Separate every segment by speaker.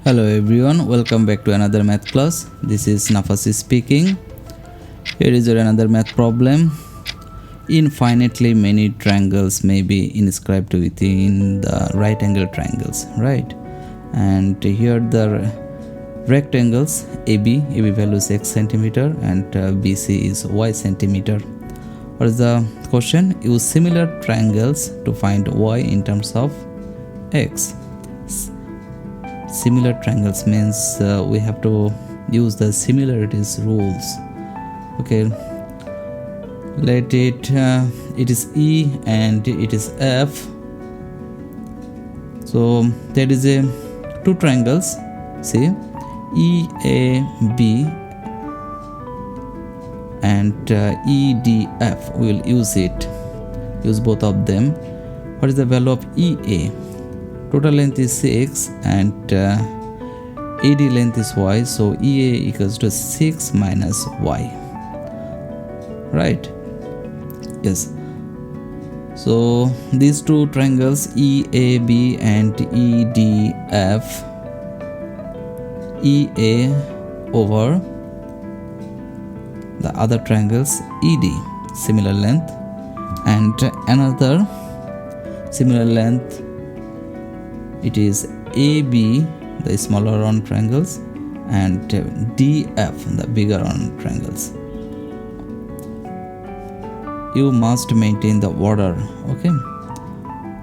Speaker 1: Hello everyone, welcome back to another math class. This is Nafasi speaking. Here is your another math problem. Infinitely many triangles may be inscribed within the right angle triangles, right? And here the rectangles AB value is x centimeter and BC is y centimeter. What is the question? Use similar triangles to find y in terms of x. Similar triangles means we have to use the similarities rules. Okay, let it is E and it is F. So there is a two triangles, see, EAB and EDF. We will use both of them. What is the value of EA? Total length is 6 and AD length is y, so EA equals to 6 minus y, right? Yes. So these two triangles EAB and EDF, EA over the other triangles ED, similar length, and another similar length, it is AB, the smaller round triangles, and DF, the bigger round triangles. You must maintain the order, okay?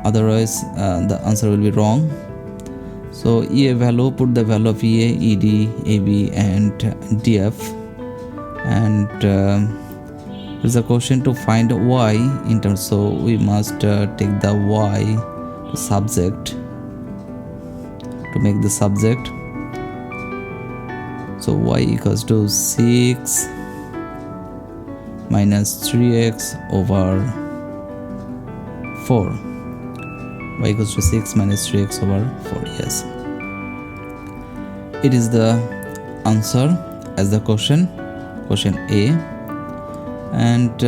Speaker 1: Otherwise the answer will be wrong. So EA value, put the value of EA, ED, AB and DF, and there's a question to find y in terms, so we must take the y to subject to make the subject. So y equals to 6 minus 3x over 4. Y equals to 6 minus 3x over 4. Yes, it is the answer as the question A. And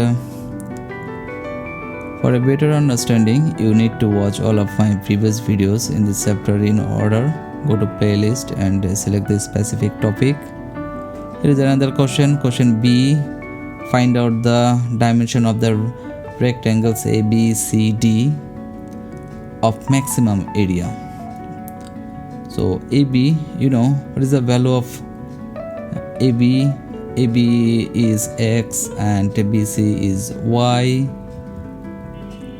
Speaker 1: for a better understanding, you need to watch all of my previous videos in this chapter in order. Go to playlist and select the specific topic. Here is another question, question B. Find out the dimension of the rectangles ABCD of maximum area. So AB, you know, what is the value of AB? AB is x and BC is y.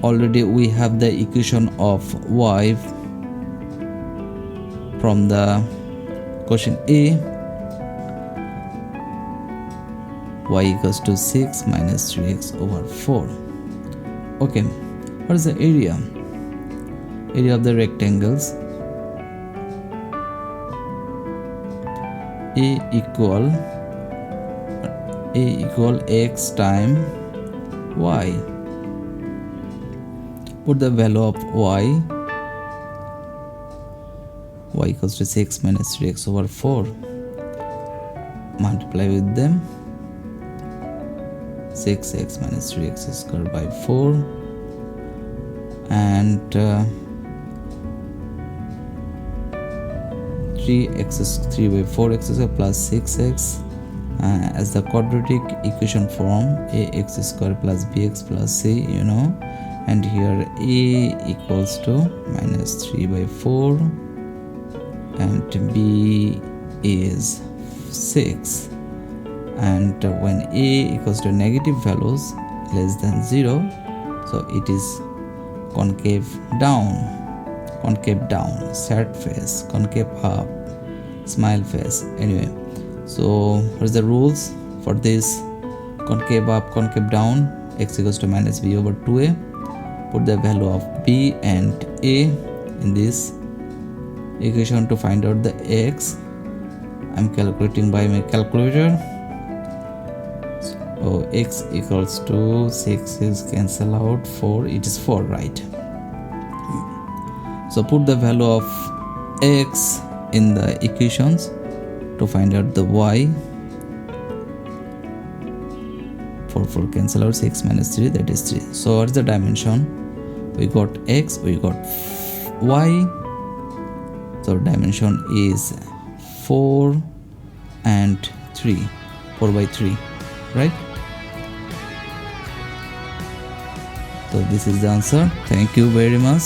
Speaker 1: Already we have the equation of y from the question A. Y equals to 6 minus 3x over 4. Okay, what is the area? Area of the rectangles. A equal x time y. Put the value of y equals to 6 minus 3x over 4. Multiply with them. 6x minus 3x squared by 4 and 3 by 4x squared plus 6x as the quadratic equation form, ax squared plus bx plus c, you know, and here a equals to minus 3 by 4 and b is 6, and when a equals to negative values less than 0, so it is concave down, sad face, concave up, smile face. Anyway, so what is the rules for this? Concave up, concave down, x equals to minus b over 2a. Put the value of b and a in this equation to find out the x. I'm calculating by my calculator. So x equals to 6 is cancel out, 4, it is 4, right? So put the value of x in the equations to find out the y. 4 cancel out, 6 minus 3, that is 3. So what is the dimension? We got x, we got y, So dimension is 4 and 3, 4 by 3, right? So this is the answer. Thank you very much.